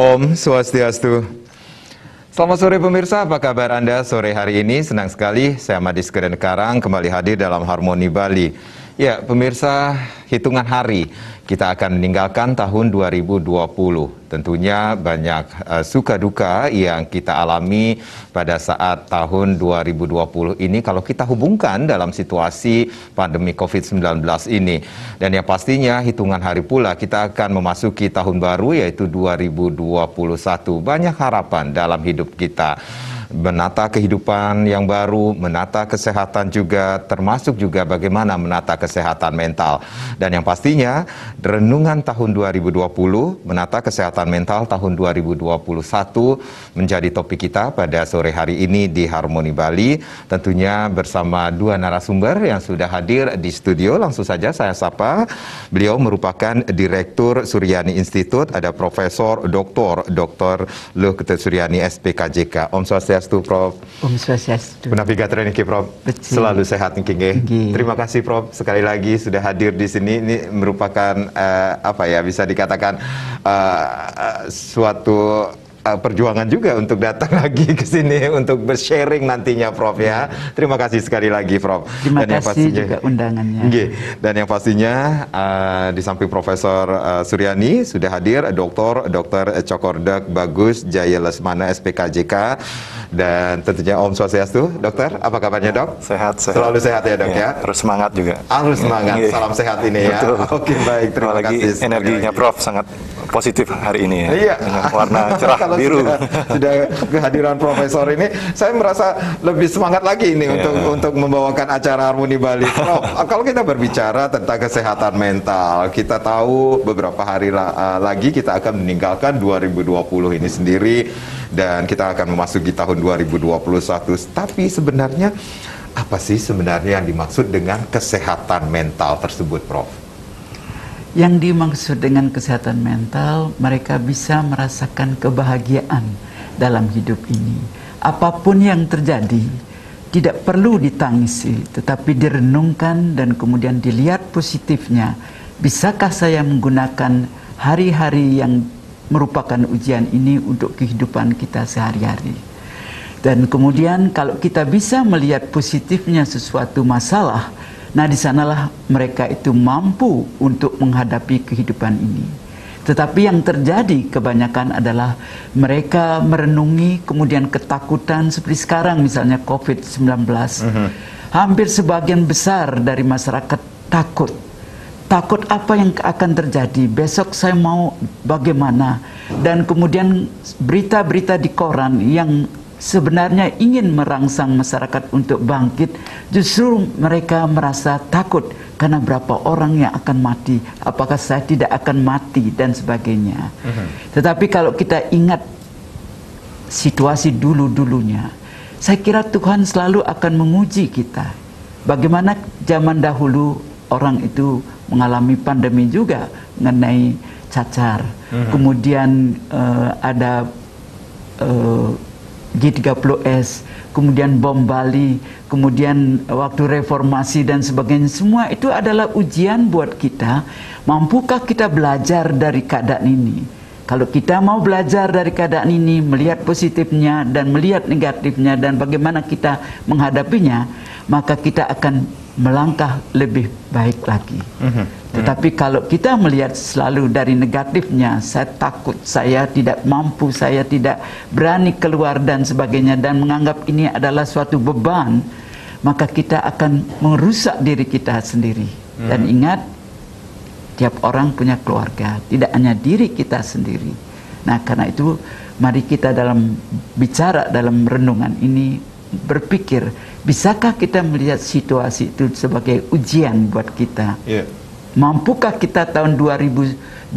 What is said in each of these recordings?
Om Swastiastu. Selamat sore pemirsa, apa kabar Anda sore hari ini? Senang sekali saya Madis Keren Karang kembali hadir dalam Harmoni Bali. Ya pemirsa, hitungan hari kita akan meninggalkan tahun 2020. Tentunya banyak suka duka yang kita alami pada saat tahun 2020 ini kalau kita hubungkan dalam situasi pandemi COVID-19 ini. Dan yang pastinya hitungan hari pula kita akan memasuki tahun baru yaitu 2021. Banyak harapan dalam hidup kita. Menata kehidupan yang baru, menata kesehatan juga, termasuk juga bagaimana menata kesehatan mental. Dan yang pastinya, renungan tahun 2020, menata kesehatan mental tahun 2021 menjadi topik kita pada sore hari ini di Harmoni Bali. Tentunya bersama dua narasumber yang sudah hadir di studio. Langsung saja saya sapa. Beliau merupakan Direktur Suryani Institute, ada Profesor Dr. Luh Suryani SPKJK. Om Swastiastu. Prof. Om Swastiastu. Navigator ini Prof. Betul. Selalu sehat nih. Terima kasih Prof sekali lagi sudah hadir di sini. Ini merupakan bisa dikatakan suatu perjuangan juga untuk datang lagi ke sini untuk bersharing nantinya Prof ya. Terima kasih sekali lagi Prof. Terima kasih juga undangannya. Dan yang pastinya di samping Profesor Suryani sudah hadir Dr. Cokordak Bagus Jaya Lesmana SPKJK. Dan tentunya Om Swastiastu, dokter, apa kabarnya dok? Sehat. Selalu sehat ya dok ya? Harus semangat juga. Harus semangat, salam sehat ini ya. Oke baik, terima kasih. Energinya Prof sangat positif hari ini ya. Iya. Dengan warna cerah biru. Sudah kehadiran Profesor ini, saya merasa lebih semangat lagi ini untuk membawakan acara Harmoni Bali. Prof, kalau kita berbicara tentang kesehatan mental, kita tahu beberapa hari lagi kita akan meninggalkan 2020 ini sendiri. Dan kita akan memasuki tahun 2021. Tapi sebenarnya apa sih sebenarnya yang dimaksud dengan kesehatan mental tersebut, Prof? Yang dimaksud dengan kesehatan mental, mereka bisa merasakan kebahagiaan dalam hidup ini. Apapun yang terjadi, tidak perlu ditangisi, tetapi direnungkan dan kemudian dilihat positifnya. Bisakah saya menggunakan hari-hari yang merupakan ujian ini untuk kehidupan kita sehari-hari. Dan kemudian kalau kita bisa melihat positifnya sesuatu masalah, nah di sanalah mereka itu mampu untuk menghadapi kehidupan ini. Tetapi yang terjadi kebanyakan adalah mereka merenungi kemudian ketakutan seperti sekarang misalnya COVID-19. Hampir sebagian besar dari masyarakat takut. Takut apa yang akan terjadi, besok saya mau bagaimana. Dan kemudian berita-berita di koran yang sebenarnya ingin merangsang masyarakat untuk bangkit, justru mereka merasa takut karena berapa orang yang akan mati, apakah saya tidak akan mati dan sebagainya. Tetapi kalau kita ingat situasi dulu-dulunya, saya kira Tuhan selalu akan menguji kita. Bagaimana zaman dahulu orang itu mengalami pandemi juga mengenai cacar. Kemudian ada G30S, kemudian bom Bali, kemudian waktu reformasi dan sebagainya. Semua itu adalah ujian buat kita. Mampukah kita belajar dari keadaan ini? Kalau kita mau belajar dari keadaan ini, melihat positifnya dan melihat negatifnya dan bagaimana kita menghadapinya, maka kita akan melangkah lebih baik lagi. Tetapi kalau kita melihat selalu dari negatifnya, saya takut, saya tidak mampu, saya tidak berani keluar dan sebagainya, dan menganggap ini adalah suatu beban, maka kita akan merusak diri kita sendiri. Dan ingat, tiap orang punya keluarga, tidak hanya diri kita sendiri. Nah karena itu mari kita dalam bicara dalam renungan ini berpikir, bisakah kita melihat situasi itu sebagai ujian buat kita? Mampukah kita tahun 2021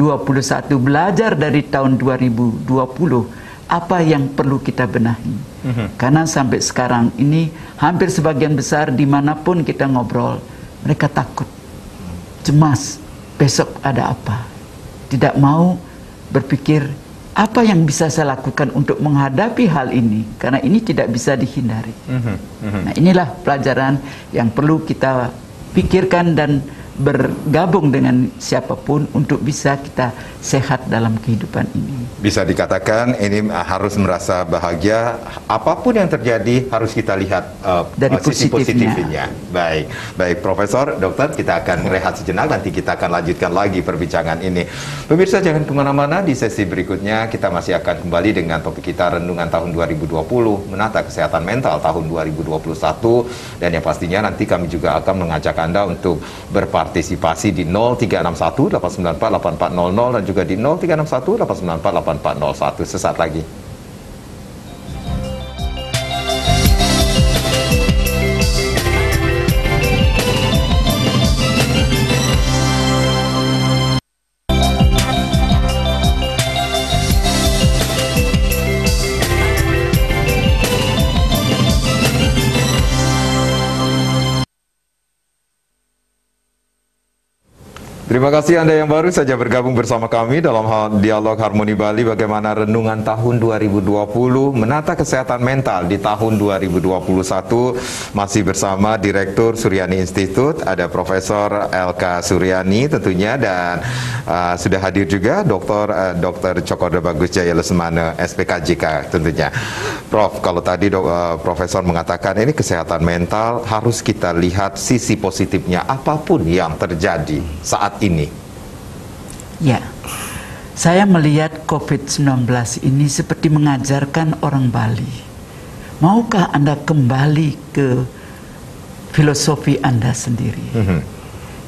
belajar dari tahun 2020 apa yang perlu kita benahi? Karena sampai sekarang ini hampir sebagian besar dimanapun kita ngobrol, mereka takut, cemas, besok ada apa? Tidak mau berpikir apa yang bisa saya lakukan untuk menghadapi hal ini, karena ini tidak bisa dihindari. Nah inilah pelajaran yang perlu kita pikirkan dan bergabung dengan siapapun untuk bisa kita sehat dalam kehidupan ini. Bisa dikatakan ini harus merasa bahagia, apapun yang terjadi harus kita lihat dari sisi positifnya. positifnya. Baik Profesor, Dokter, kita akan rehat sejenak, nanti kita akan lanjutkan lagi perbincangan ini. Pemirsa jangan kemana-mana, di sesi berikutnya kita masih akan kembali dengan topik kita renungan tahun 2020, menata kesehatan mental tahun 2021, dan yang pastinya nanti kami juga akan mengajak Anda untuk berpartisipasi di 0361 894 8400 dan juga di 0361 894 8401. Sesaat lagi. Terima kasih Anda yang baru saja bergabung bersama kami dalam Dialog Harmoni Bali, bagaimana renungan tahun 2020 menata kesehatan mental di tahun 2021. Masih bersama Direktur Suryani Institute, ada Profesor LK Suryani tentunya, dan sudah hadir juga Dr. Cokorda Bagus Jaya Lesmana SPKJK tentunya. Prof, kalau tadi Profesor mengatakan ini kesehatan mental harus kita lihat sisi positifnya apapun yang terjadi saat ini. Ya, saya melihat COVID-19 ini seperti mengajarkan orang Bali. Maukah Anda kembali ke filosofi Anda sendiri?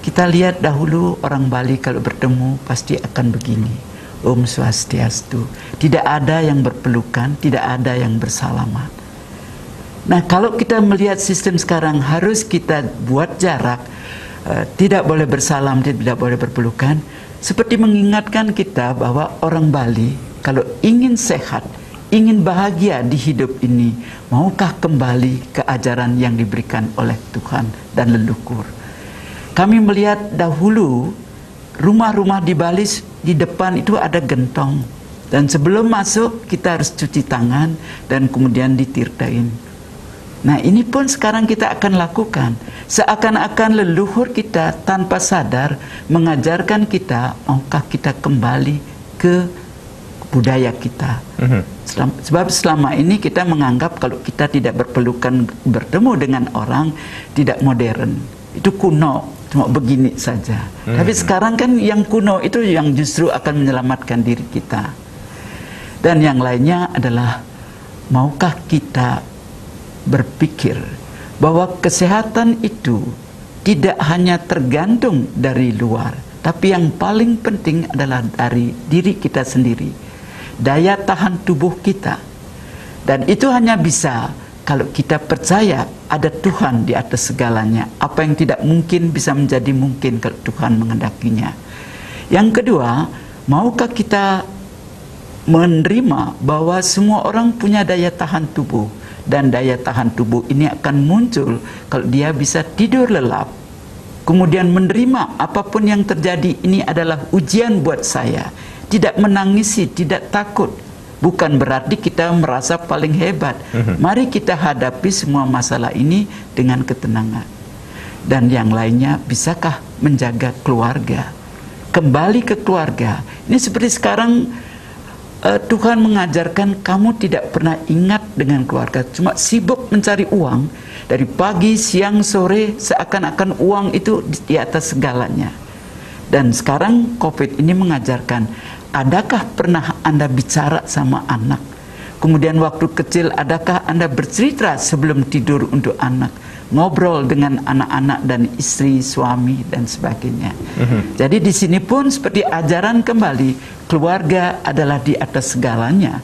Kita lihat dahulu orang Bali kalau bertemu pasti akan begini. Om Swastiastu. Tidak ada yang berpelukan, tidak ada yang bersalaman. Nah, kalau kita melihat sistem sekarang harus kita buat jarak, tidak boleh bersalam, tidak boleh berpelukan, seperti mengingatkan kita bahwa orang Bali kalau ingin sehat, ingin bahagia di hidup ini, maukah kembali ke ajaran yang diberikan oleh Tuhan dan leluhur. Kami melihat dahulu rumah-rumah di Bali, di depan itu ada gentong, dan sebelum masuk kita harus cuci tangan dan kemudian ditirtain. Nah, ini pun sekarang kita akan lakukan. Seakan-akan leluhur kita tanpa sadar mengajarkan kita, maukah kita kembali ke budaya kita. Sebab selama ini kita menganggap kalau kita tidak berpelukan, bertemu dengan orang, tidak modern. Itu kuno, cuma begini saja. Tapi sekarang kan yang kuno itu yang justru akan menyelamatkan diri kita. Dan yang lainnya adalah, maukah kita berpikir bahwa kesehatan itu tidak hanya tergantung dari luar, tapi yang paling penting adalah dari diri kita sendiri, daya tahan tubuh kita. Dan itu hanya bisa kalau kita percaya ada Tuhan di atas segalanya. Apa yang tidak mungkin bisa menjadi mungkin kalau Tuhan menghendakinya. Yang kedua, maukah kita menerima bahwa semua orang punya daya tahan tubuh, dan daya tahan tubuh ini akan muncul kalau dia bisa tidur lelap, kemudian menerima apapun yang terjadi ini adalah ujian buat saya, tidak menangisi, tidak takut. Bukan berarti kita merasa paling hebat. Mari kita hadapi semua masalah ini dengan ketenangan. Dan yang lainnya, bisakah menjaga keluarga, kembali ke keluarga. Ini seperti sekarang Tuhan mengajarkan kamu tidak pernah ingat dengan keluarga, cuma sibuk mencari uang dari pagi, siang, sore, seakan-akan uang itu di atas segalanya. Dan sekarang COVID ini mengajarkan, adakah pernah Anda bicara sama anak? Kemudian waktu kecil, adakah Anda bercerita sebelum tidur untuk anak? Ngobrol dengan anak-anak dan istri, suami, dan sebagainya. Jadi di sini pun seperti ajaran kembali, keluarga adalah di atas segalanya.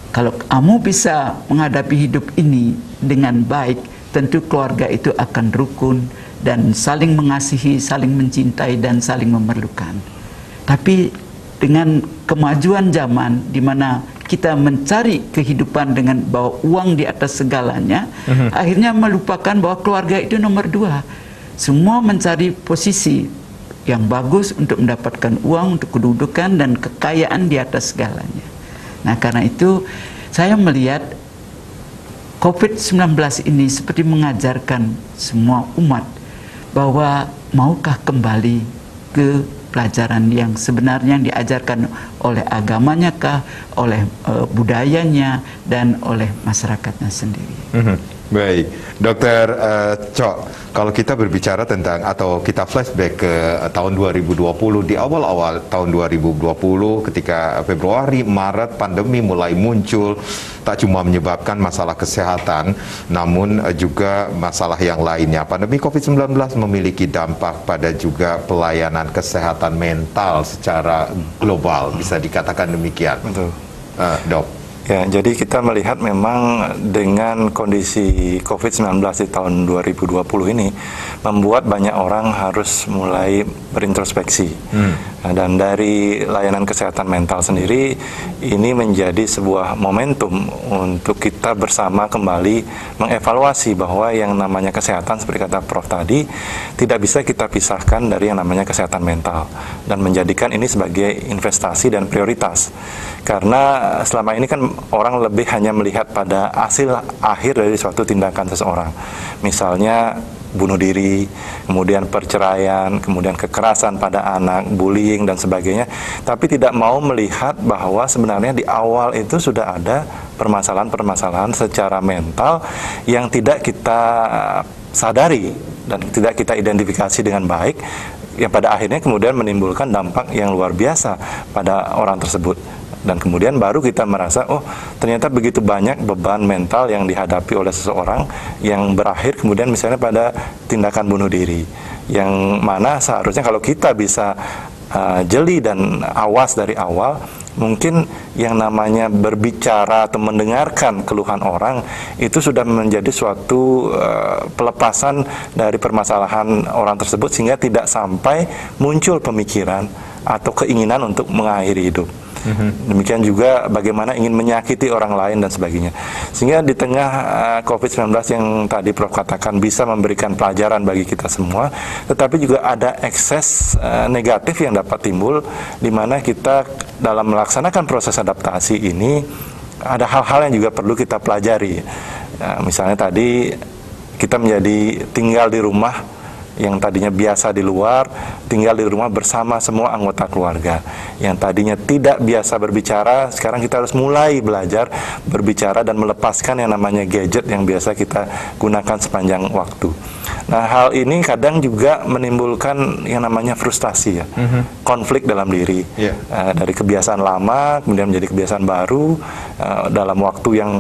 Kalau kamu bisa menghadapi hidup ini dengan baik, tentu keluarga itu akan rukun dan saling mengasihi, saling mencintai, dan saling memerlukan. Tapi dengan kemajuan zaman di mana kita mencari kehidupan dengan bawa uang di atas segalanya, akhirnya melupakan bahwa keluarga itu nomor dua. Semua mencari posisi yang bagus untuk mendapatkan uang, untuk kedudukan dan kekayaan di atas segalanya. Nah, karena itu saya melihat COVID-19 ini seperti mengajarkan semua umat bahwa maukah kembali ke pelajaran yang sebenarnya yang diajarkan oleh agamanya kah, oleh budayanya, dan oleh masyarakatnya sendiri. Baik, Dokter Cok, kalau kita berbicara tentang atau kita flashback ke tahun 2020, di awal-awal tahun 2020 ketika Februari, Maret pandemi mulai muncul, tak cuma menyebabkan masalah kesehatan, namun juga masalah yang lainnya. Pandemi COVID-19 memiliki dampak pada juga pelayanan kesehatan mental secara global, bisa dikatakan demikian. Betul. Dok. Ya, jadi kita melihat memang dengan kondisi COVID-19 di tahun 2020 ini membuat banyak orang harus mulai berintrospeksi. Dan dari layanan kesehatan mental sendiri ini menjadi sebuah momentum untuk kita bersama kembali mengevaluasi bahwa yang namanya kesehatan seperti kata Prof tadi tidak bisa kita pisahkan dari yang namanya kesehatan mental dan menjadikan ini sebagai investasi dan prioritas. Karena selama ini kan orang lebih hanya melihat pada hasil akhir dari suatu tindakan seseorang. Misalnya bunuh diri, kemudian perceraian, kemudian kekerasan pada anak, bullying dan sebagainya, tapi tidak mau melihat bahwa sebenarnya di awal itu sudah ada permasalahan-permasalahan secara mental yang tidak kita sadari dan tidak kita identifikasi dengan baik, yang pada akhirnya kemudian menimbulkan dampak yang luar biasa pada orang tersebut. Dan kemudian baru kita merasa, oh ternyata begitu banyak beban mental yang dihadapi oleh seseorang yang berakhir kemudian misalnya pada tindakan bunuh diri. Yang mana seharusnya kalau kita bisa jeli dan awas dari awal, mungkin yang namanya berbicara atau mendengarkan keluhan orang itu sudah menjadi suatu pelepasan dari permasalahan orang tersebut sehingga tidak sampai muncul pemikiran atau keinginan untuk mengakhiri hidup. Demikian juga bagaimana ingin menyakiti orang lain dan sebagainya. Sehingga di tengah COVID-19 yang tadi Prof katakan bisa memberikan pelajaran bagi kita semua, tetapi juga ada ekses negatif yang dapat timbul di mana kita dalam melaksanakan proses adaptasi ini ada hal-hal yang juga perlu kita pelajari. Misalnya tadi kita menjadi tinggal di rumah yang tadinya biasa di luar, tinggal di rumah bersama semua anggota keluarga. Yang tadinya tidak biasa berbicara, sekarang kita harus mulai belajar berbicara dan melepaskan yang namanya gadget yang biasa kita gunakan sepanjang waktu. Nah, hal ini kadang juga menimbulkan yang namanya frustasi ya, konflik dalam diri. Dari kebiasaan lama kemudian menjadi kebiasaan baru dalam waktu yang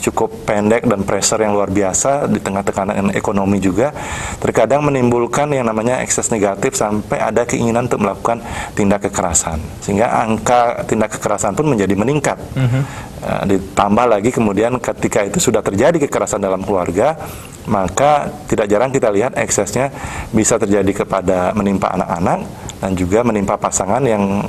cukup pendek dan pressure yang luar biasa di tengah tekanan ekonomi juga, terkadang menimbulkan yang namanya ekses negatif sampai ada keinginan untuk melakukan tindak kekerasan, sehingga angka tindak kekerasan pun menjadi meningkat. Ditambah lagi kemudian ketika itu sudah terjadi kekerasan dalam keluarga, maka tidak jarang kita lihat eksesnya bisa terjadi kepada menimpa anak-anak dan juga menimpa pasangan yang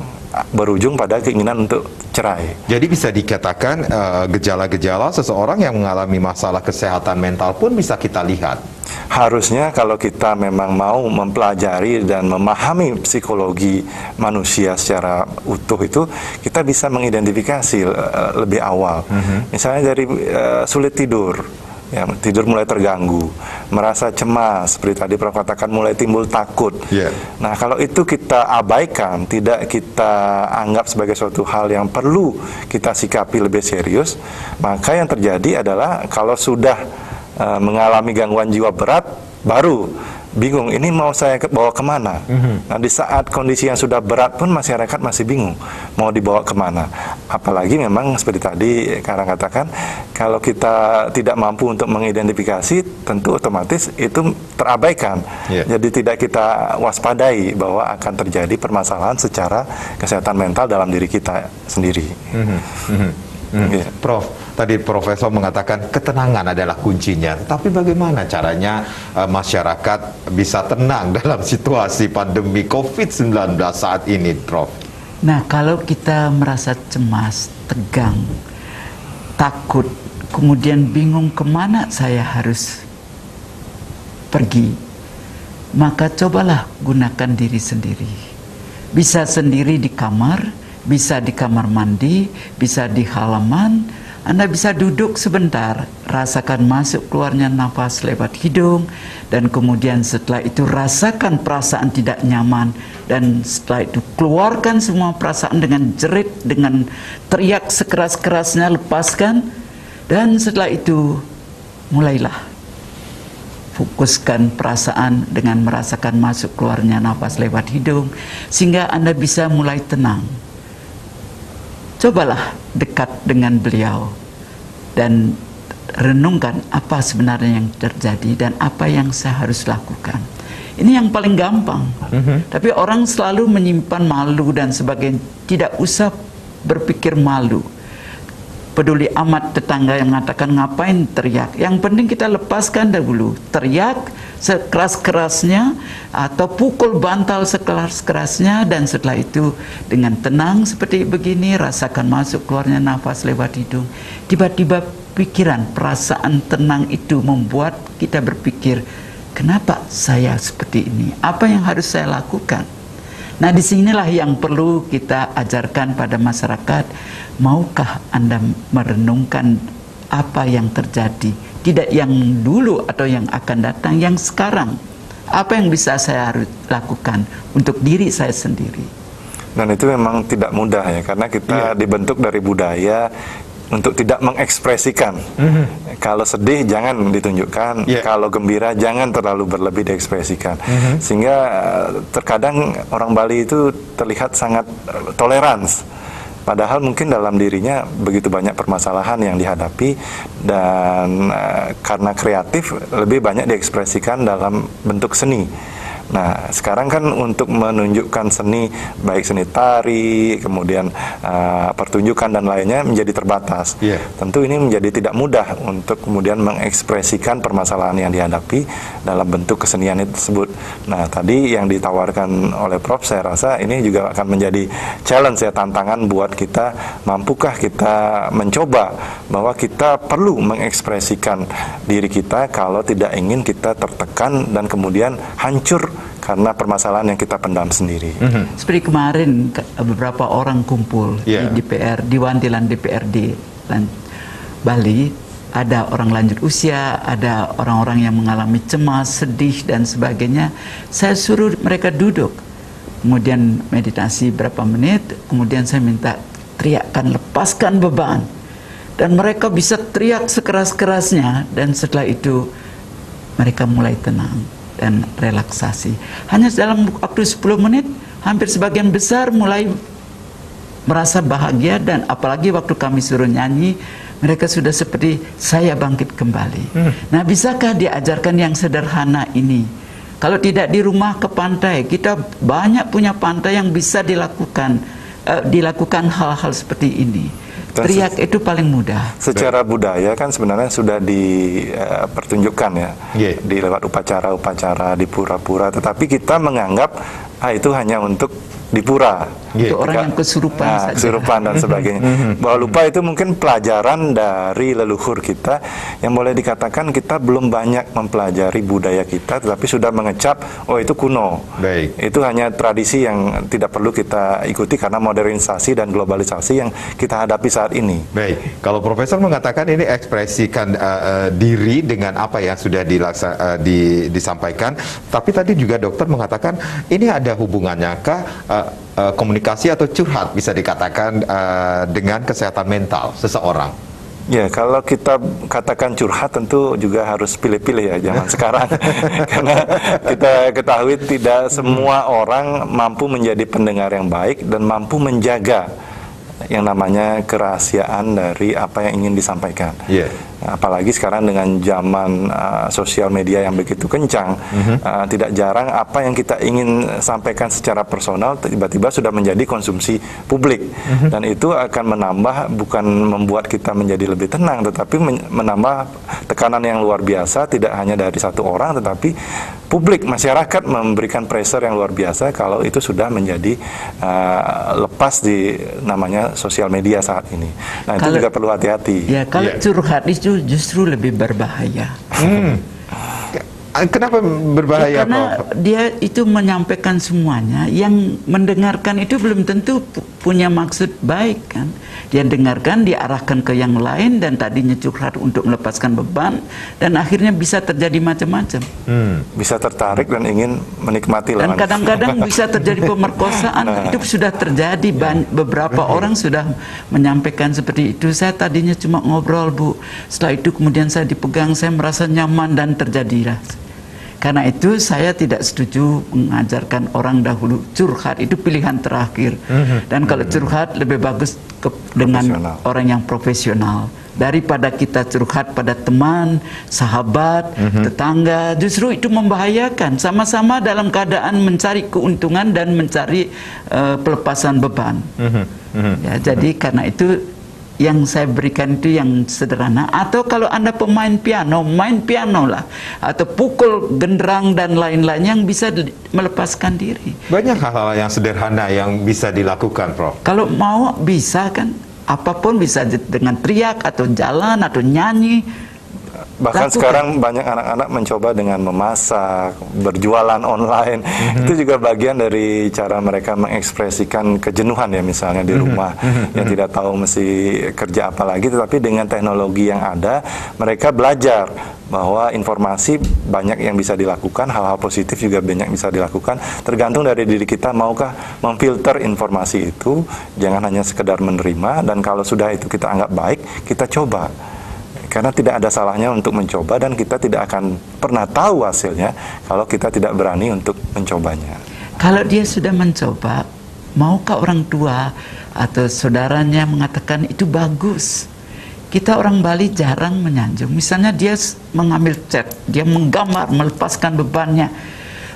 berujung pada keinginan untuk cerai. Jadi bisa dikatakan gejala-gejala seseorang yang mengalami masalah kesehatan mental pun bisa kita lihat. Harusnya kalau kita memang mau mempelajari dan memahami psikologi manusia secara utuh itu, kita bisa mengidentifikasi lebih awal. Misalnya dari sulit tidur, ya, tidur mulai terganggu, merasa cemas, seperti tadi Prof katakan mulai timbul takut. Nah, kalau itu kita abaikan, tidak kita anggap sebagai suatu hal yang perlu kita sikapi lebih serius, maka yang terjadi adalah kalau sudah mengalami gangguan jiwa berat, baru bingung, ini mau saya bawa kemana? Nah, di saat kondisi yang sudah berat pun masyarakat masih bingung mau dibawa kemana. Apalagi memang seperti tadi Karang katakan, kalau kita tidak mampu untuk mengidentifikasi, tentu otomatis itu terabaikan. Jadi tidak kita waspadai bahwa akan terjadi permasalahan secara kesehatan mental dalam diri kita sendiri. Prof, tadi Profesor mengatakan ketenangan adalah kuncinya. Tapi bagaimana caranya masyarakat bisa tenang dalam situasi pandemi COVID-19 saat ini, Prof? Nah, kalau kita merasa cemas, tegang, takut, kemudian bingung kemana saya harus pergi, maka cobalah gunakan diri sendiri. Bisa sendiri di kamar, bisa di kamar mandi, bisa di halaman, Anda bisa duduk sebentar, rasakan masuk keluarnya nafas lewat hidung, dan kemudian setelah itu rasakan perasaan tidak nyaman, dan setelah itu keluarkan semua perasaan dengan jerit, dengan teriak sekeras-kerasnya, lepaskan, dan setelah itu mulailah fokuskan perasaan dengan merasakan masuk keluarnya nafas lewat hidung, sehingga Anda bisa mulai tenang. Cobalah dekat dengan beliau dan renungkan apa sebenarnya yang terjadi dan apa yang saya harus lakukan. Ini yang paling gampang. Tapi orang selalu menyimpan malu dan sebagainya. Tidak usah berpikir malu. Peduli amat tetangga yang mengatakan ngapain teriak. Yang penting kita lepaskan dahulu. Teriak sekeras-kerasnya atau pukul bantal sekeras-kerasnya, dan setelah itu dengan tenang seperti begini, rasakan masuk keluarnya nafas lewat hidung. Tiba-tiba pikiran, perasaan tenang itu membuat kita berpikir, kenapa saya seperti ini? Apa yang harus saya lakukan? Nah, disinilah yang perlu kita ajarkan pada masyarakat. Maukah Anda merenungkan apa yang terjadi? Tidak yang dulu atau yang akan datang, yang sekarang. Apa yang bisa saya harus lakukan untuk diri saya sendiri? Dan itu memang tidak mudah ya, karena kita dibentuk dari budaya untuk tidak mengekspresikan. Kalau sedih jangan ditunjukkan, kalau gembira jangan terlalu berlebih diekspresikan. Sehingga terkadang orang Bali itu terlihat sangat tolerans. Padahal mungkin dalam dirinya begitu banyak permasalahan yang dihadapi, dan karena kreatif lebih banyak diekspresikan dalam bentuk seni. Nah, sekarang kan untuk menunjukkan seni, baik seni tari, kemudian pertunjukan dan lainnya menjadi terbatas. Tentu ini menjadi tidak mudah untuk kemudian mengekspresikan permasalahan yang dihadapi dalam bentuk kesenian itu tersebut. Nah, tadi yang ditawarkan oleh Prof, saya rasa ini juga akan menjadi challenge ya, tantangan buat kita. Mampukah kita mencoba bahwa kita perlu mengekspresikan diri kita kalau tidak ingin kita tertekan dan kemudian hancur karena permasalahan yang kita pendam sendiri. Seperti kemarin beberapa orang kumpul di DPR, di Wantilan DPRD Bali, ada orang lanjut usia, ada orang-orang yang mengalami cemas, sedih dan sebagainya. Saya suruh mereka duduk, kemudian meditasi berapa menit, kemudian saya minta teriakkan, lepaskan beban, dan mereka bisa teriak sekeras-kerasnya, dan setelah itu mereka mulai tenang dan relaksasi. Hanya dalam waktu 10 menit, hampir sebagian besar mulai merasa bahagia, dan apalagi waktu kami suruh nyanyi, mereka sudah seperti saya bangkit kembali. Nah, bisakah diajarkan yang sederhana ini? Kalau tidak di rumah, ke pantai. Kita banyak punya pantai yang bisa dilakukan hal-hal seperti ini. Teriak itu paling mudah. Secara budaya kan sebenarnya sudah dipertunjukkan ya, di lewat upacara-upacara di pura-pura, tetapi kita menganggap itu hanya untuk di pura. Untuk orang yang kesurupan saja. Kesurupan dan sebagainya. Bahwa lupa itu mungkin pelajaran dari leluhur kita, yang boleh dikatakan kita belum banyak mempelajari budaya kita, tetapi sudah mengecap, oh itu kuno. Itu hanya tradisi yang tidak perlu kita ikuti karena modernisasi dan globalisasi yang kita hadapi saat ini. Baik, kalau Profesor mengatakan ini ekspresikan diri dengan apa yang sudah disampaikan, tapi tadi juga dokter mengatakan ini ada hubungannya kah komunikasi atau curhat bisa dikatakan dengan kesehatan mental seseorang? Ya, kalau kita katakan curhat tentu juga harus pilih-pilih ya zaman sekarang. Karena kita ketahui tidak semua orang mampu menjadi pendengar yang baik dan mampu menjaga yang namanya kerahasiaan dari apa yang ingin disampaikan. Apalagi sekarang dengan zaman sosial media yang begitu kencang, tidak jarang apa yang kita ingin sampaikan secara personal tiba-tiba sudah menjadi konsumsi publik, dan itu akan menambah, bukan membuat kita menjadi lebih tenang, tetapi menambah tekanan yang luar biasa, tidak hanya dari satu orang, tetapi publik, masyarakat memberikan pressure yang luar biasa kalau itu sudah menjadi lepas di namanya sosial media saat ini. Nah, itu juga perlu hati-hati. Ya, kalau curhat itu justru lebih berbahaya. Kenapa berbahaya, Karena Prof? dia itu menyampaikan semuanya, yang mendengarkan itu belum tentu punya maksud baik kan. Dia dengarkan, diarahkan ke yang lain, dan tadinya curhat untuk melepaskan beban, dan akhirnya bisa terjadi macam-macam. Bisa tertarik dan ingin menikmati Dan lawan. kadang-kadang bisa terjadi pemerkosaan. Itu sudah terjadi. Beberapa orang sudah menyampaikan seperti itu. Saya tadinya cuma ngobrol, Bu. Setelah itu kemudian saya dipegang, saya merasa nyaman, dan terjadilah. Karena itu saya tidak setuju mengajarkan orang dahulu curhat, itu pilihan terakhir. Dan kalau curhat lebih bagus dengan orang yang profesional. Daripada kita curhat pada teman, sahabat, tetangga, justru itu membahayakan. Sama-sama dalam keadaan mencari keuntungan dan mencari pelepasan beban. Ya, jadi karena itu yang saya berikan itu yang sederhana. Atau kalau Anda pemain piano, main piano lah, atau pukul genderang dan lain-lain yang bisa melepaskan diri. Banyak hal-hal yang sederhana yang bisa dilakukan, Prof. Kalau mau bisa kan, apapun bisa dengan teriak atau jalan atau nyanyi. Bahkan sekarang banyak anak-anak mencoba dengan memasak, berjualan online. Itu juga bagian dari cara mereka mengekspresikan kejenuhan ya, misalnya di rumah yang tidak tahu mesti kerja apa lagi. Tetapi dengan teknologi yang ada, mereka belajar bahwa informasi banyak yang bisa dilakukan, hal-hal positif juga banyak bisa dilakukan. Tergantung dari diri kita, maukah memfilter informasi itu, jangan hanya sekedar menerima, dan kalau sudah itu kita anggap baik, kita coba. Karena tidak ada salahnya untuk mencoba, dan kita tidak akan pernah tahu hasilnya kalau kita tidak berani untuk mencobanya. Kalau dia sudah mencoba, maukah orang tua atau saudaranya mengatakan itu bagus? Kita orang Bali jarang menyanjung. Misalnya dia mengambil cat, dia menggambar, melepaskan bebannya.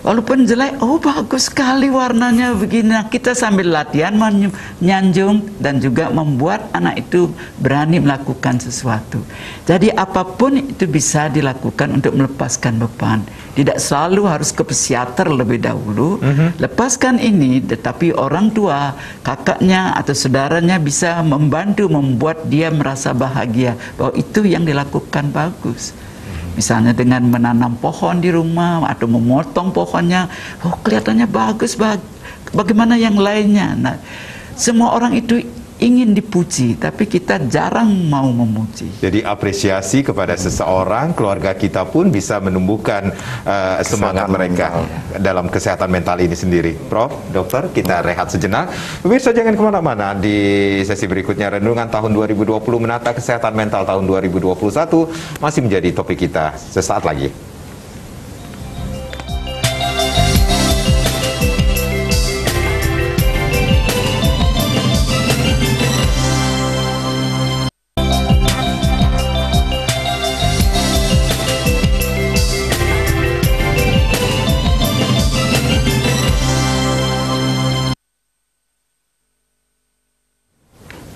Walaupun jelek, oh bagus sekali warnanya begini. Nah, kita sambil latihan menyanjung dan juga membuat anak itu berani melakukan sesuatu. Jadi apapun itu bisa dilakukan untuk melepaskan beban. Tidak selalu harus ke psikiater lebih dahulu. Lepaskan ini, tetapi orang tua, kakaknya atau saudaranya bisa membantu membuat dia merasa bahagia bahwa itu yang dilakukan bagus. Misalnya dengan menanam pohon di rumah atau memotong pohonnya, oh kelihatannya bagus, bagaimana yang lainnya. Nah, semua orang itu ingin dipuji, tapi kita jarang mau memuji. Jadi apresiasi kepada seseorang, keluarga kita pun bisa menumbuhkan semangat mereka dalam kesehatan mental ini sendiri. Prof, dokter, kita rehat sejenak. Pemirsa jangan kemana-mana, di sesi berikutnya Renungan tahun 2020 menata kesehatan mental tahun 2021 masih menjadi topik kita sesaat lagi.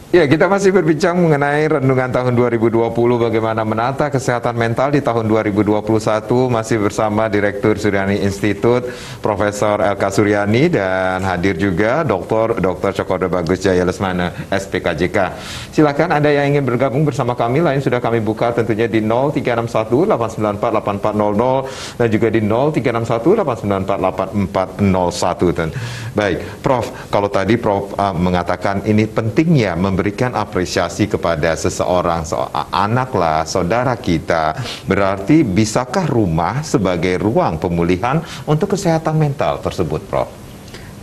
Ya, kita masih berbincang mengenai Renungan tahun 2020, bagaimana menata kesehatan mental di tahun 2021, masih bersama Direktur Suryani Institute, Profesor Elka Suryani, dan hadir juga Dr. Cokodo Bagus Jaya Lesmana, SPKJK. Silakan Anda yang ingin bergabung bersama kami, lain sudah kami buka tentunya di 0361-894-8400 dan juga di 0361-894-8401. Baik, Prof, kalau tadi Prof mengatakan ini pentingnya memberikan apresiasi kepada seseorang, anak lah, saudara kita. Berarti bisakah rumah sebagai ruang pemulihan untuk kesehatan mental tersebut, Prof?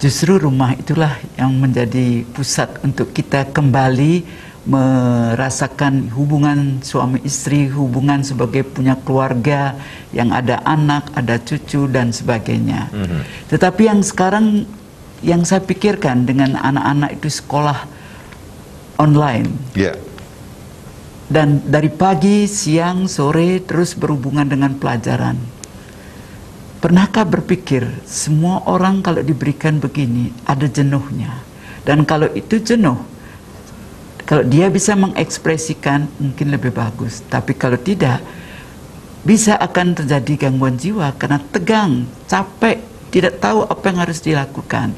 Justru rumah itulah yang menjadi pusat untuk kita kembali merasakan hubungan suami istri, hubungan sebagai punya keluarga yang ada anak, ada cucu dan sebagainya. Tetapi yang sekarang yang saya pikirkan dengan anak-anak itu sekolah online. Dan dari pagi, siang, sore terus berhubungan dengan pelajaran. Pernahkah berpikir semua orang kalau diberikan begini ada jenuhnya? Dan kalau itu jenuh, kalau dia bisa mengekspresikan mungkin lebih bagus. Tapi kalau tidak, bisa akan terjadi gangguan jiwa karena tegang, capek, tidak tahu apa yang harus dilakukan.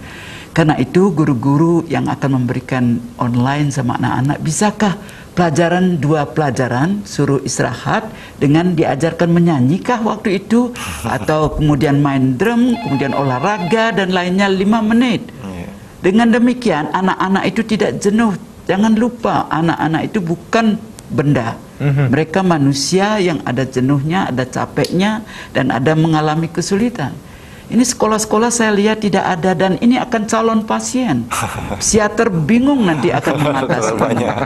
Karena itu guru-guru yang akan memberikan online sama anak-anak, bisakah pelajaran 2 pelajaran suruh istirahat dengan diajarkan menyanyikah waktu itu, atau kemudian main drum, kemudian olahraga dan lainnya 5 menit. Dengan demikian anak-anak itu tidak jenuh. Jangan lupa anak-anak itu bukan benda. Mereka manusia yang ada jenuhnya, ada capeknya, dan ada mengalami kesulitan. Ini sekolah-sekolah saya lihat tidak ada, dan ini akan calon pasien. Psikiater bingung nanti akan mengatasi.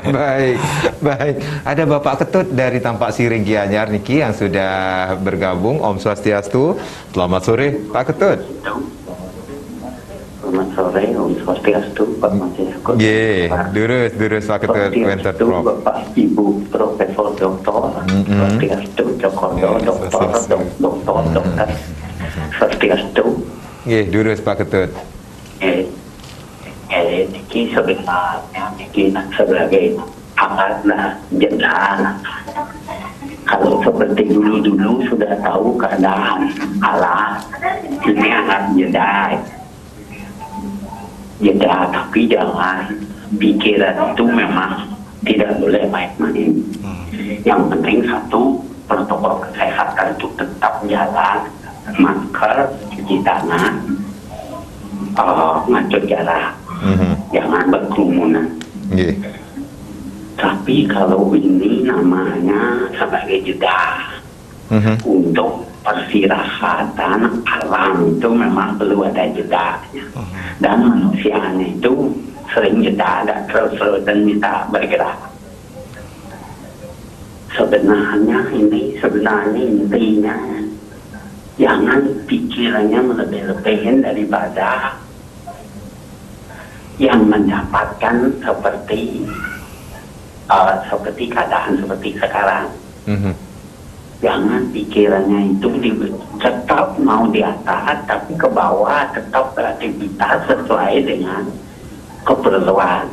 Baik, baik. Ada Bapak Ketut dari Tampak Siring Gianyar niki yang sudah bergabung. Om Swastiastu. Selamat sore, Pak Ketut. Selamat sore, Om Swastiastu, Pak Majesko. Durus Pak Ketut, Wentet Prof. Bapak Ibu Profesor Doktor, Swastiastu, Jokondo, Dokter. Swastiastu. Durus Pak Ketut. Niki sebenarnya sebagai anak jeda. Kalau seperti dulu sudah tahu keadaan Allah, ini anak jeda, tapi jangan pikiran itu memang tidak boleh main-main. Yang penting satu, protokol kesehatan itu tetap jalan. Masker, cuci tangan, ngatur jarak, jangan berkerumunan. Tapi kalau ini namanya sebagai jeda untuk peristirahatan alam, itu memang perlu ada jedanya. Dan manusianya itu sering jeda, dan terus dan bisa bergerak. Sebenarnya intinya, jangan pikirannya melebih-lebihin daripada yang mendapatkan seperti keadaan seperti sekarang. Jangan pikirannya itu tetap mau di atas, tapi ke bawah tetap beraktivitas sesuai dengan keperluan.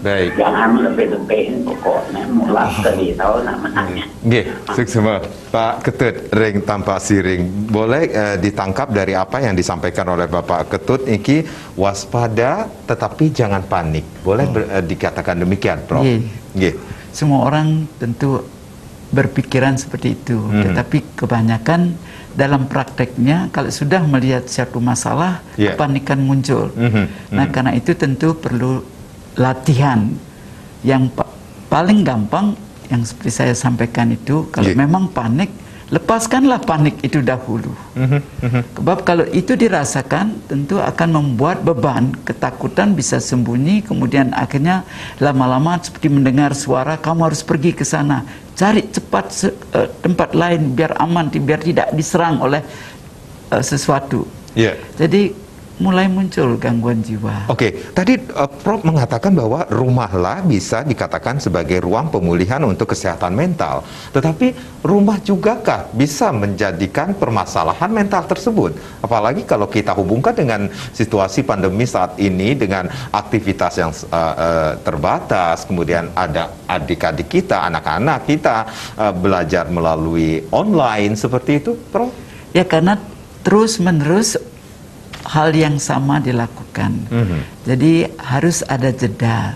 Baik. Jangan lebih-lebihin pokoknya mulai dari tahun namanya. Suksema. Pak Ketut ring Tampak Siring, boleh ditangkap dari apa yang disampaikan oleh Bapak Ketut ini, waspada tetapi jangan panik. Boleh dikatakan demikian, Prof? Semua orang tentu berpikiran seperti itu, tetapi kebanyakan dalam prakteknya kalau sudah melihat satu masalah, kepanikan muncul. Nah, karena itu tentu perlu latihan yang paling gampang, yang seperti saya sampaikan itu, kalau memang panik, lepaskanlah panik itu dahulu. Sebab kalau itu dirasakan, tentu akan membuat beban, ketakutan bisa sembunyi, kemudian akhirnya lama-lama seperti mendengar suara, kamu harus pergi ke sana, cari cepat tempat lain biar aman, biar tidak diserang oleh sesuatu. Jadi mulai muncul gangguan jiwa. Tadi Prof mengatakan bahwa rumahlah bisa dikatakan sebagai ruang pemulihan untuk kesehatan mental. Tetapi rumah jugakah bisa menjadikan permasalahan mental tersebut? Apalagi kalau kita hubungkan dengan situasi pandemi saat ini, dengan aktivitas yang terbatas, kemudian ada adik-adik kita, anak-anak kita belajar melalui online seperti itu, Prof? Ya, karena terus-menerus hal yang sama dilakukan. Jadi harus ada jeda,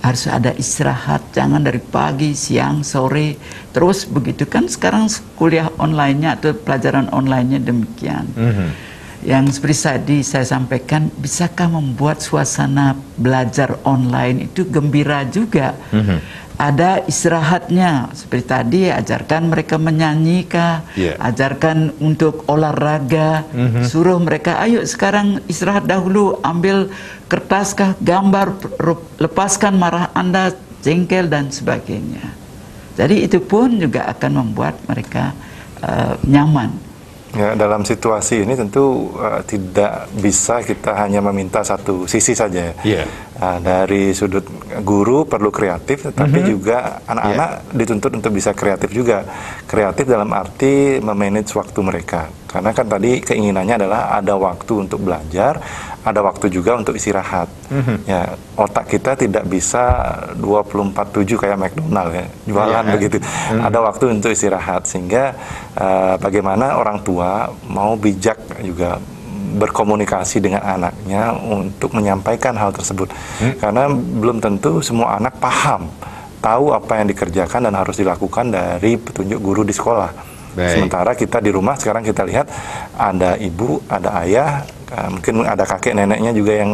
harus ada istirahat, jangan dari pagi, siang, sore, terus begitu kan sekarang kuliah online-nya atau pelajaran online-nya demikian. Yang seperti tadi saya sampaikan, bisakah membuat suasana belajar online itu gembira juga? Ada istirahatnya, seperti tadi ajarkan mereka menyanyi kah, ajarkan untuk olahraga, suruh mereka ayo sekarang istirahat dahulu, ambil kertas kah, gambar, lepaskan marah Anda, jengkel dan sebagainya. Jadi itu pun juga akan membuat mereka nyaman. Ya, dalam situasi ini tentu tidak bisa kita hanya meminta satu sisi saja. Dari sudut guru perlu kreatif, tetapi juga anak-anak dituntut untuk bisa kreatif juga. Kreatif dalam arti memanage waktu mereka. Karena kan tadi keinginannya adalah ada waktu untuk belajar, ada waktu juga untuk istirahat. Ya, otak kita tidak bisa 24/7 kayak McDonald ya, jualan begitu. Ada waktu untuk istirahat, sehingga bagaimana orang tua mau bijak juga berkomunikasi dengan anaknya untuk menyampaikan hal tersebut. Karena belum tentu semua anak paham, tahu apa yang dikerjakan dan harus dilakukan dari petunjuk guru di sekolah. Baik. Sementara kita di rumah sekarang kita lihat ada ibu, ada ayah, mungkin ada kakek neneknya juga yang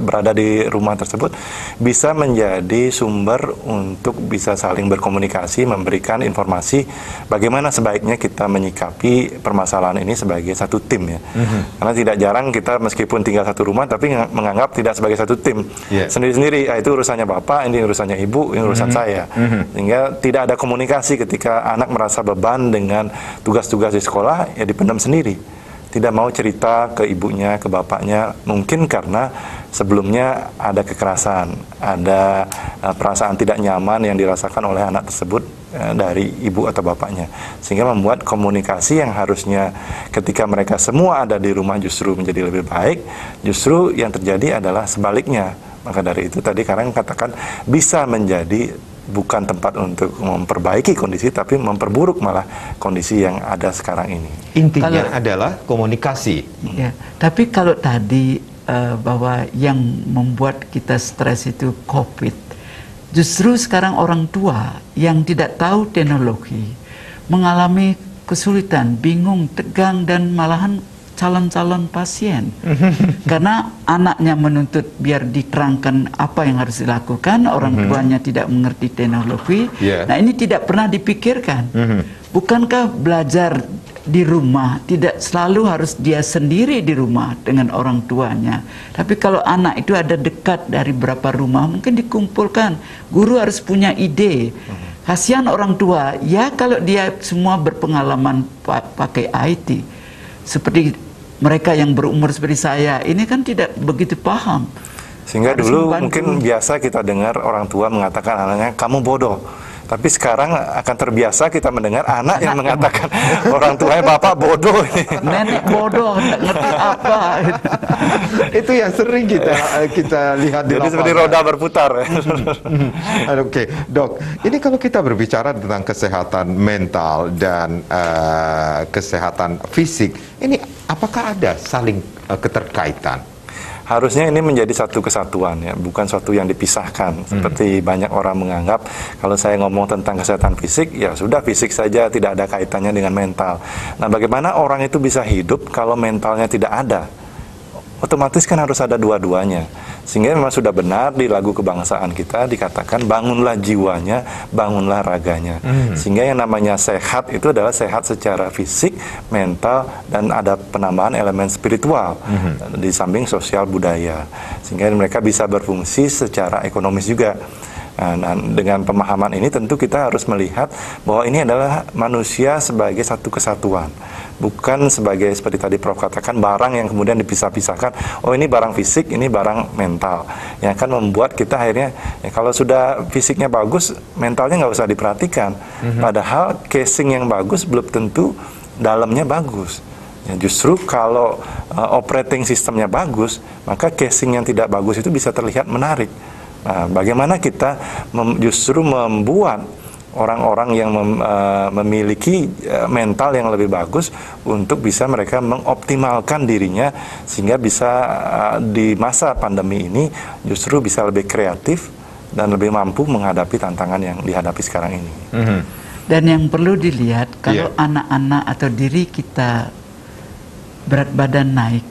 berada di rumah tersebut, bisa menjadi sumber untuk bisa saling berkomunikasi, memberikan informasi bagaimana sebaiknya kita menyikapi permasalahan ini sebagai satu tim ya. Karena tidak jarang kita meskipun tinggal satu rumah tapi menganggap tidak sebagai satu tim. Sendiri-sendiri, itu urusannya bapak, ini urusannya ibu, ini urusan saya. Sehingga tidak ada komunikasi ketika anak merasa beban dengan tugas-tugas di sekolah, ya dipendam sendiri. Tidak mau cerita ke ibunya, ke bapaknya, mungkin karena sebelumnya ada kekerasan, ada perasaan tidak nyaman yang dirasakan oleh anak tersebut dari ibu atau bapaknya. Sehingga membuat komunikasi yang harusnya ketika mereka semua ada di rumah justru menjadi lebih baik, justru yang terjadi adalah sebaliknya. Maka dari itu tadi Karang katakan bisa menjadi bukan tempat untuk memperbaiki kondisi, tapi memperburuk malah kondisi yang ada sekarang ini. Intinya adalah komunikasi. Ya, tapi kalau tadi bahwa yang membuat kita stres itu COVID, justru sekarang orang tua yang tidak tahu teknologi mengalami kesulitan, bingung, tegang, dan malahan calon-calon pasien. Karena anaknya menuntut biar diterangkan apa yang harus dilakukan, orang tuanya tidak mengerti teknologi. Nah, ini tidak pernah dipikirkan. Bukankah belajar di rumah tidak selalu harus dia sendiri di rumah dengan orang tuanya, tapi kalau anak itu ada dekat dari berapa rumah, mungkin dikumpulkan. Guru harus punya ide. Kasihan orang tua, ya kalau dia semua berpengalaman pakai IT. Seperti mereka yang berumur seperti saya, ini kan tidak begitu paham. Sehingga dulu mungkin biasa kita dengar orang tua mengatakan anaknya, kamu bodoh. Tapi sekarang akan terbiasa kita mendengar anak yang mengatakan orang tuanya, bapak bodoh. Nenek bodoh, tak ngerti apa. Itu yang sering kita lihat di Jadi seperti roda berputar. Oke, Dok. Ini kalau kita berbicara tentang kesehatan mental dan kesehatan fisik, ini apakah ada saling keterkaitan? Harusnya ini menjadi satu kesatuan ya, bukan suatu yang dipisahkan. Seperti banyak orang menganggap kalau saya ngomong tentang kesehatan fisik, ya sudah fisik saja, tidak ada kaitannya dengan mental. Nah, bagaimana orang itu bisa hidup kalau mentalnya tidak ada? Otomatis kan harus ada dua-duanya. Sehingga memang sudah benar di lagu kebangsaan kita dikatakan bangunlah jiwanya, bangunlah raganya. Sehingga yang namanya sehat itu adalah sehat secara fisik, mental, dan ada penambahan elemen spiritual di samping sosial budaya. Sehingga mereka bisa berfungsi secara ekonomis juga. Nah, dengan pemahaman ini tentu kita harus melihat bahwa ini adalah manusia sebagai satu kesatuan, bukan sebagai seperti tadi Prof katakan barang yang kemudian dipisah-pisahkan. Oh, ini barang fisik, ini barang mental, yang akan membuat kita akhirnya ya, kalau sudah fisiknya bagus, mentalnya nggak usah diperhatikan. Padahal casing yang bagus belum tentu dalamnya bagus. Ya, justru kalau operating sistemnya bagus, maka casing yang tidak bagus itu bisa terlihat menarik. Nah, bagaimana kita justru membuat orang-orang yang memiliki mental yang lebih bagus untuk bisa mereka mengoptimalkan dirinya sehingga bisa di masa pandemi ini justru bisa lebih kreatif dan lebih mampu menghadapi tantangan yang dihadapi sekarang ini. Dan yang perlu dilihat kalau anak-anak atau diri kita berat badan naik,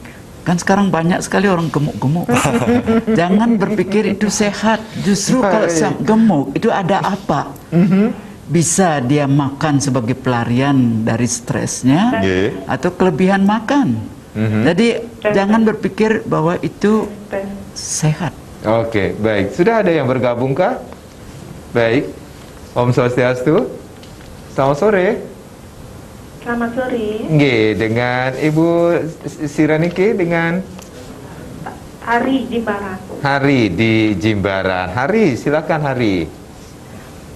kan sekarang banyak sekali orang gemuk-gemuk. Jangan berpikir itu sehat. Justru kalau gemuk itu ada apa? Bisa dia makan sebagai pelarian dari stresnya atau kelebihan makan. Jadi jangan berpikir bahwa itu sehat. Oke, baik. Sudah ada yang bergabung kah? Baik. Om Swastiastu. Selamat sore. Selamat sore. Nggih, dengan Ibu Siranike dengan Hari Jimbaran. Hari di Jimbaran. Hari, silakan Hari.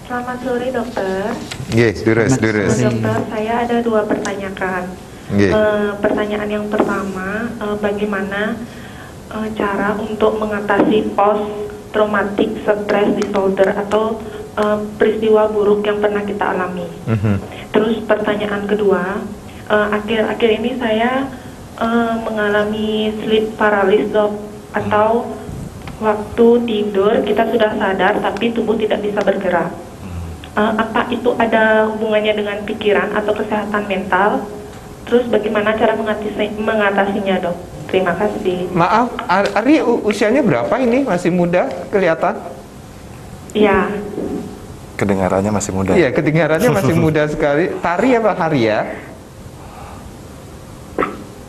Selamat sore dokter. Nggih, durus. Dokter, saya ada 2 pertanyaan. Pertanyaan yang pertama, bagaimana cara untuk mengatasi post traumatic stress disorder atau peristiwa buruk yang pernah kita alami. Terus pertanyaan kedua, akhir-akhir ini saya mengalami sleep paralysis, dok, atau waktu tidur kita sudah sadar tapi tubuh tidak bisa bergerak. Apa itu ada hubungannya dengan pikiran atau kesehatan mental? Terus bagaimana cara mengatasinya, dok? Terima kasih. Maaf, Ari usianya berapa ini? Masih muda kelihatan? Iya. Kedengarannya masih muda. Iya, kedengarannya masih muda sekali. Tari apa Haria?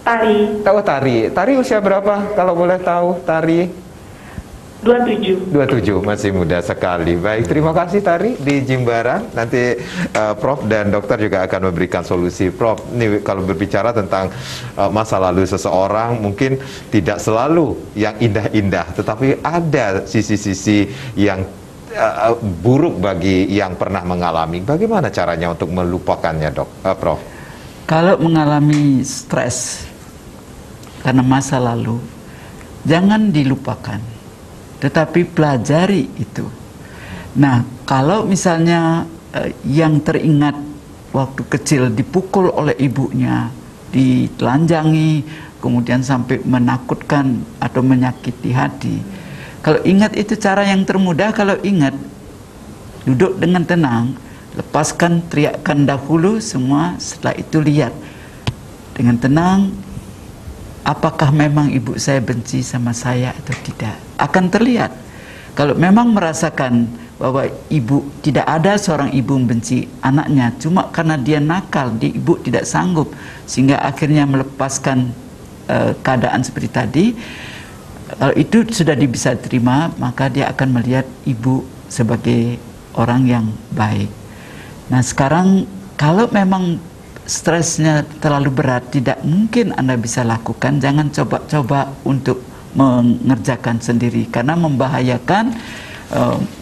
Tari. Tahu Tari. Tari usia berapa kalau boleh tahu, Tari? 27. 27, masih muda sekali. Baik, terima kasih Tari di Jimbaran. Nanti Prof dan dokter juga akan memberikan solusi. Prof, ini kalau berbicara tentang masa lalu seseorang, mungkin tidak selalu yang indah-indah, tetapi ada sisi-sisi yang buruk bagi yang pernah mengalami. Bagaimana caranya untuk melupakannya, Prof? Kalau mengalami stres karena masa lalu, jangan dilupakan, tetapi pelajari itu. Nah, kalau misalnya yang teringat waktu kecil dipukul oleh ibunya, ditelanjangi, kemudian sampai menakutkan atau menyakiti hati. Kalau ingat itu cara yang termudah, kalau ingat, duduk dengan tenang, lepaskan, teriakkan dahulu semua, setelah itu lihat dengan tenang, apakah memang ibu saya benci sama saya atau tidak. Akan terlihat. Kalau memang merasakan bahwa ibu, tidak ada seorang ibu membenci anaknya cuma karena dia nakal, ibu tidak sanggup sehingga akhirnya melepaskan keadaan seperti tadi. Kalau itu sudah bisa terima, maka dia akan melihat ibu sebagai orang yang baik. Nah, sekarang kalau memang stresnya terlalu berat, tidak mungkin Anda bisa lakukan, jangan coba-coba untuk mengerjakan sendiri, karena membahayakan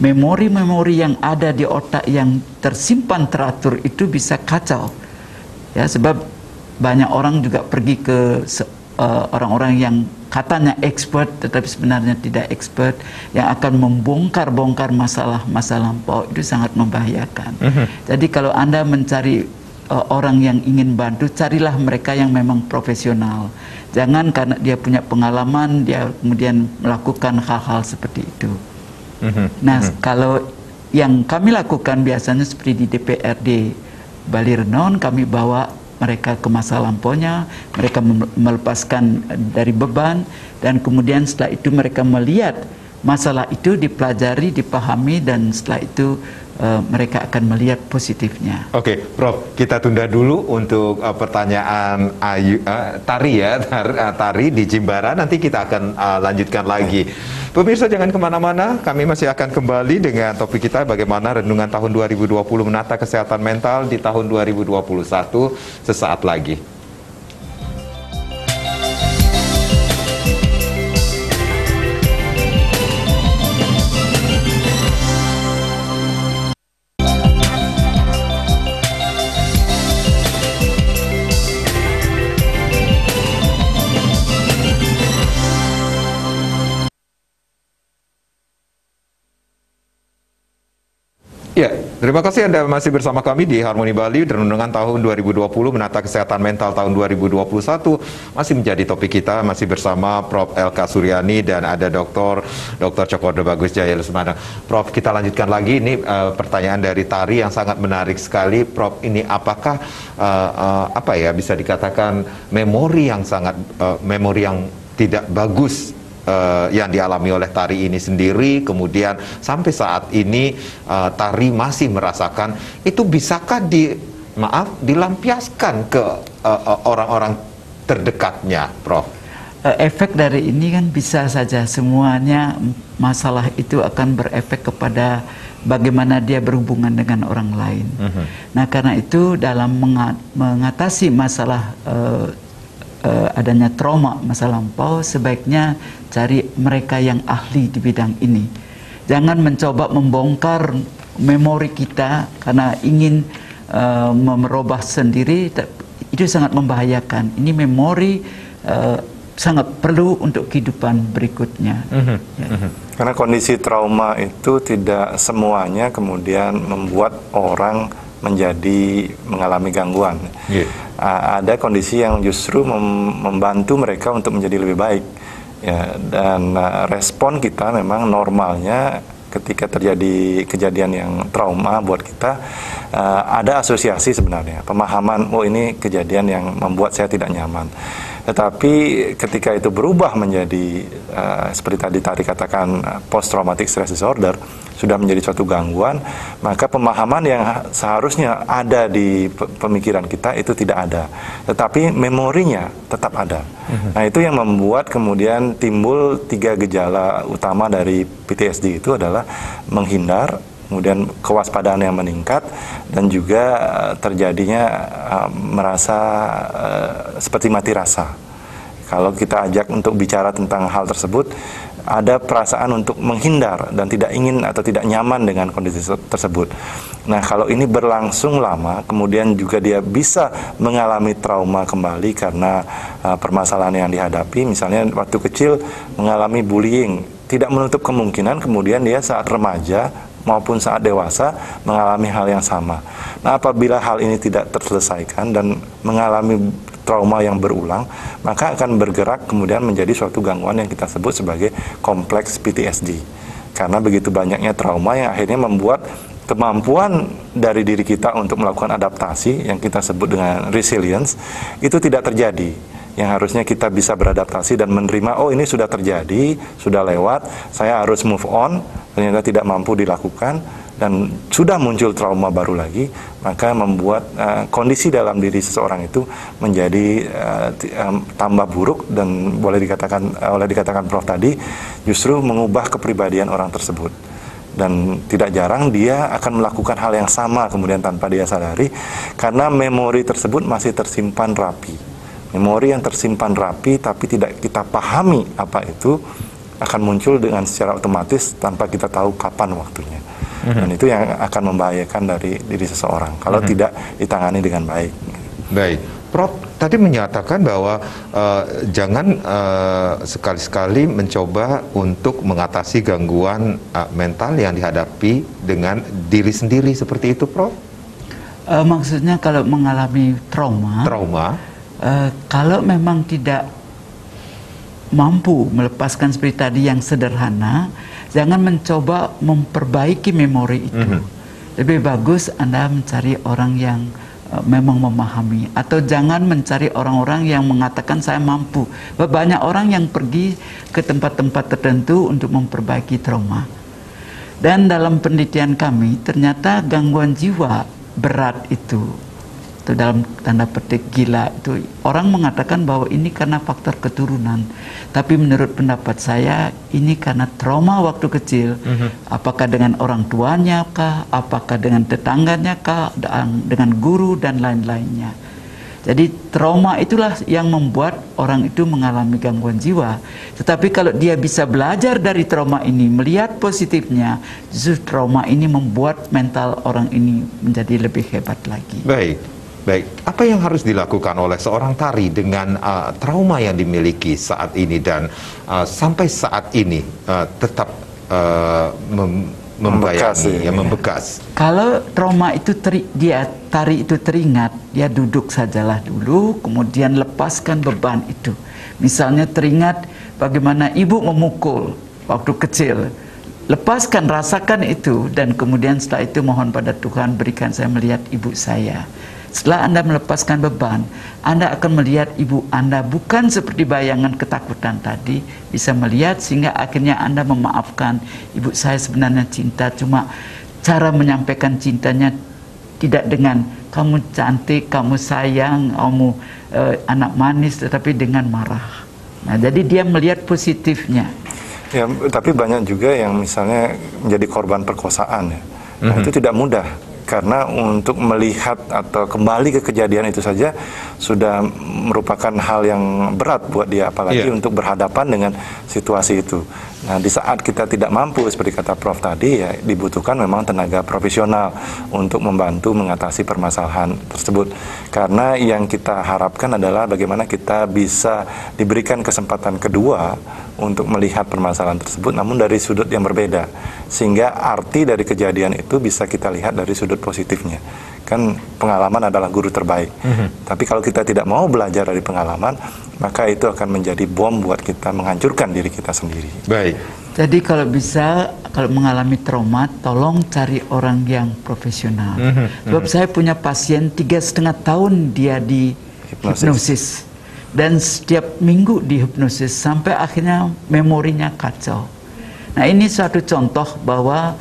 memori-memori yang ada di otak yang tersimpan teratur itu bisa kacau. Ya, sebab banyak orang juga pergi ke orang-orang yang katanya expert tetapi sebenarnya tidak expert, yang akan membongkar-bongkar masalah-masalah lampau, itu sangat membahayakan. Jadi kalau Anda mencari orang yang ingin bantu, carilah mereka yang memang profesional. Jangan karena dia punya pengalaman dia kemudian melakukan hal-hal seperti itu. Nah, kalau yang kami lakukan biasanya seperti di DPRD Bali Renon, kami bawa mereka ke masa lampaunya, mereka melepaskan dari beban, dan kemudian setelah itu mereka melihat masalah itu, dipelajari, dipahami, dan setelah itu mereka akan melihat positifnya. Oke, Prof, kita tunda dulu untuk pertanyaan Tari ya, Tari di Jimbaran. Nanti kita akan lanjutkan lagi. Pemirsa jangan kemana-mana, kami masih akan kembali dengan topik kita bagaimana renungan tahun 2020 menata kesehatan mental di tahun 2021 sesaat lagi. Ya, terima kasih Anda masih bersama kami di Harmoni Bali. Renungan tahun 2020 menata kesehatan mental tahun 2021 masih menjadi topik kita, masih bersama Prof. Elka Suryani dan ada Dr. Cokordo Bagus Jaya Lesmana. Prof, kita lanjutkan lagi, ini pertanyaan dari Tari yang sangat menarik sekali. Prof, ini apakah bisa dikatakan memori yang tidak bagus yang dialami oleh Tari ini sendiri, kemudian sampai saat ini Tari masih merasakan itu, bisakah dilampiaskan ke orang-orang terdekatnya, Prof? Efek dari ini kan bisa saja, semuanya masalah itu akan berefek kepada bagaimana dia berhubungan dengan orang lain. Nah, karena itu dalam mengatasi masalah adanya trauma masa lampau, sebaiknya cari mereka yang ahli di bidang ini. Jangan mencoba membongkar memori kita karena ingin merubah sendiri, itu sangat membahayakan. Ini memori sangat perlu untuk kehidupan berikutnya. Karena kondisi trauma itu tidak semuanya kemudian membuat orang menjadi mengalami gangguan. Ada kondisi yang justru membantu mereka untuk menjadi lebih baik. Ya, dan respon kita memang normalnya ketika terjadi kejadian yang trauma buat kita, ada asosiasi sebenarnya, pemahaman, oh ini kejadian yang membuat saya tidak nyaman. Tetapi ketika itu berubah menjadi seperti tadi katakan post traumatic stress disorder, sudah menjadi suatu gangguan, maka pemahaman yang seharusnya ada di pemikiran kita itu tidak ada, tetapi memorinya tetap ada. Nah, itu yang membuat kemudian timbul 3 gejala utama dari PTSD itu adalah menghindar, kemudian kewaspadaan yang meningkat, dan juga terjadinya merasa seperti mati rasa. Kalau kita ajak untuk bicara tentang hal tersebut, ada perasaan untuk menghindar dan tidak ingin atau tidak nyaman dengan kondisi tersebut. Nah, kalau ini berlangsung lama, kemudian juga dia bisa mengalami trauma kembali karena permasalahan yang dihadapi. Misalnya waktu kecil mengalami bullying, tidak menutup kemungkinan kemudian dia saat remaja maupun saat dewasa mengalami hal yang sama. Nah, apabila hal ini tidak terselesaikan dan mengalami trauma yang berulang, maka akan bergerak kemudian menjadi suatu gangguan yang kita sebut sebagai kompleks PTSD. Karena begitu banyaknya trauma yang akhirnya membuat kemampuan dari diri kita untuk melakukan adaptasi yang kita sebut dengan resilience itu tidak terjadi. Yang harusnya kita bisa beradaptasi dan menerima, oh ini sudah terjadi, sudah lewat, saya harus move on, ternyata tidak mampu dilakukan, dan sudah muncul trauma baru lagi, maka membuat kondisi dalam diri seseorang itu menjadi tambah buruk, dan boleh dikatakan Prof tadi, justru mengubah kepribadian orang tersebut. Dan tidak jarang dia akan melakukan hal yang sama kemudian tanpa dia sadari, karena memori tersebut masih tersimpan rapi. Memori yang tersimpan rapi tapi tidak kita pahami apa itu, akan muncul dengan secara otomatis tanpa kita tahu kapan waktunya. Dan itu yang akan membahayakan dari diri seseorang kalau tidak ditangani dengan baik. Baik, Prof tadi menyatakan bahwa jangan sekali-sekali mencoba untuk mengatasi gangguan mental yang dihadapi dengan diri sendiri, seperti itu, Prof? Maksudnya kalau mengalami trauma, kalau memang tidak mampu melepaskan seperti tadi yang sederhana, jangan mencoba memperbaiki memori itu. Lebih bagus Anda mencari orang yang memang memahami, atau jangan mencari orang-orang yang mengatakan saya mampu. Banyak orang yang pergi ke tempat-tempat tertentu untuk memperbaiki trauma. Dan dalam penelitian kami, ternyata gangguan jiwa berat itu dalam tanda petik gila itu, orang mengatakan bahwa ini karena faktor keturunan, tapi menurut pendapat saya ini karena trauma waktu kecil. Apakah dengan orang tuanya kah, apakah dengan tetangganya kah, dengan guru dan lain-lainnya. Jadi trauma itulah yang membuat orang itu mengalami gangguan jiwa. Tetapi kalau dia bisa belajar dari trauma ini, melihat positifnya, justru trauma ini membuat mental orang ini menjadi lebih hebat lagi. Baik, apa yang harus dilakukan oleh seorang tari dengan trauma yang dimiliki saat ini dan sampai saat ini tetap membekas? Kalau trauma itu tari itu teringat, dia duduk sajalah dulu, kemudian lepaskan beban itu. Misalnya teringat bagaimana ibu memukul waktu kecil, lepaskan, rasakan itu, dan kemudian setelah itu mohon pada Tuhan berikan saya melihat ibu saya. Setelah Anda melepaskan beban, Anda akan melihat ibu Anda bukan seperti bayangan ketakutan tadi, bisa melihat sehingga akhirnya Anda memaafkan. Ibu saya sebenarnya cinta, cuma cara menyampaikan cintanya tidak dengan kamu cantik, kamu sayang, kamu anak manis, tetapi dengan marah. Nah, jadi dia melihat positifnya. Ya, tapi banyak juga yang misalnya menjadi korban perkosaan ya. Nah, itu tidak mudah. Karena untuk melihat atau kembali ke kejadian itu saja sudah merupakan hal yang berat buat dia, apalagi untuk berhadapan dengan situasi itu. Nah, di saat kita tidak mampu, seperti kata Prof tadi, ya dibutuhkan memang tenaga profesional untuk membantu mengatasi permasalahan tersebut. Karena yang kita harapkan adalah bagaimana kita bisa diberikan kesempatan kedua untuk melihat permasalahan tersebut, namun dari sudut yang berbeda, sehingga arti dari kejadian itu bisa kita lihat dari sudut positifnya. Kan pengalaman adalah guru terbaik. Tapi kalau kita tidak mau belajar dari pengalaman, maka itu akan menjadi bom buat kita menghancurkan diri kita sendiri. Baik. Jadi kalau bisa, kalau mengalami trauma, tolong cari orang yang profesional. Sebab saya punya pasien 3,5 tahun dia di hipnosis. Dan setiap minggu di hipnosis sampai akhirnya memorinya kacau. Nah, ini suatu contoh bahwa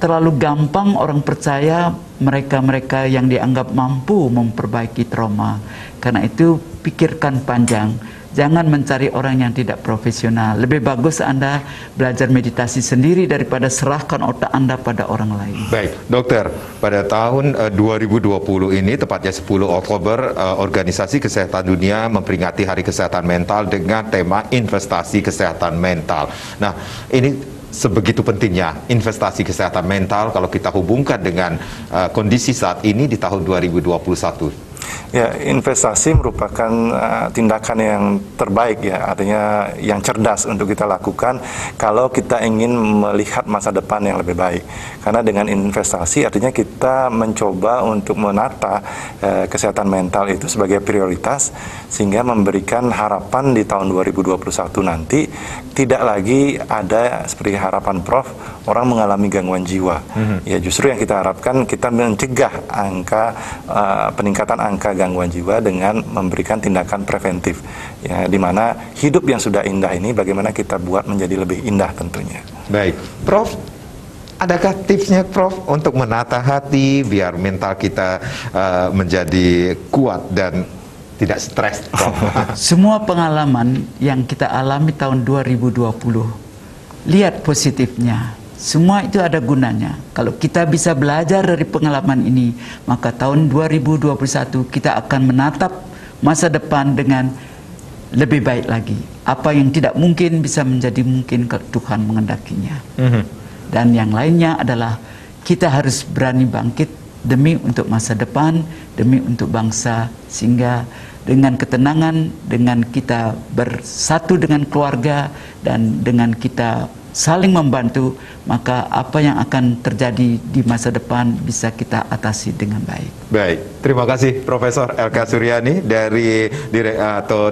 terlalu gampang orang percaya mereka-mereka yang dianggap mampu memperbaiki trauma. Karena itu pikirkan panjang. Jangan mencari orang yang tidak profesional. Lebih bagus Anda belajar meditasi sendiri daripada serahkan otak Anda pada orang lain. Baik, dokter, pada tahun 2020 ini, tepatnya 10 Oktober, Organisasi Kesehatan Dunia memperingati Hari Kesehatan Mental dengan tema investasi kesehatan mental. Nah, ini sebegitu pentingnya investasi kesehatan mental kalau kita hubungkan dengan kondisi saat ini di tahun 2021. Ya, investasi merupakan tindakan yang terbaik ya, artinya yang cerdas untuk kita lakukan kalau kita ingin melihat masa depan yang lebih baik. Karena dengan investasi artinya kita mencoba untuk menata kesehatan mental itu sebagai prioritas sehingga memberikan harapan di tahun 2021 nanti tidak lagi ada seperti harapan Prof, orang mengalami gangguan jiwa. Ya, justru yang kita harapkan kita mencegah peningkatan angka gangguan jiwa dengan memberikan tindakan preventif, ya, di mana hidup yang sudah indah ini bagaimana kita buat menjadi lebih indah tentunya. Baik, Prof, adakah tipsnya Prof untuk menata hati biar mental kita menjadi kuat dan tidak stres, Prof? Semua pengalaman yang kita alami tahun 2020, lihat positifnya. Semua itu ada gunanya. Kalau kita bisa belajar dari pengalaman ini, maka tahun 2021 kita akan menatap masa depan dengan lebih baik lagi. Apa yang tidak mungkin bisa menjadi mungkin kalau Tuhan mengendakinya. Dan yang lainnya adalah kita harus berani bangkit demi untuk masa depan, demi untuk bangsa, sehingga dengan ketenangan, dengan kita bersatu dengan keluarga, dan dengan kita saling membantu, maka apa yang akan terjadi di masa depan bisa kita atasi dengan baik. Baik, terima kasih Profesor Elka Suryani dari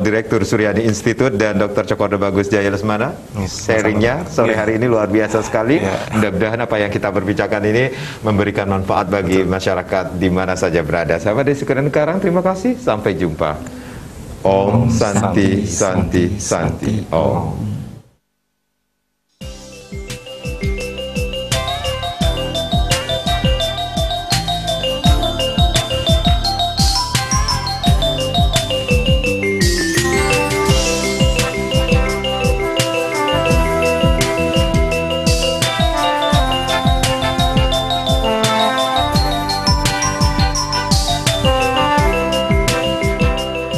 Direktur Suryani Institute dan Dr. Cokorda Bagus Jaya Lesmana. Sharingnya sore hari ini luar biasa sekali. Mudah-mudahan apa yang kita berbicarakan ini memberikan manfaat bagi masyarakat di mana saja berada. Sahabat Desi Keren Karang, terima kasih. Sampai jumpa. Om Santi Santi Santi Om.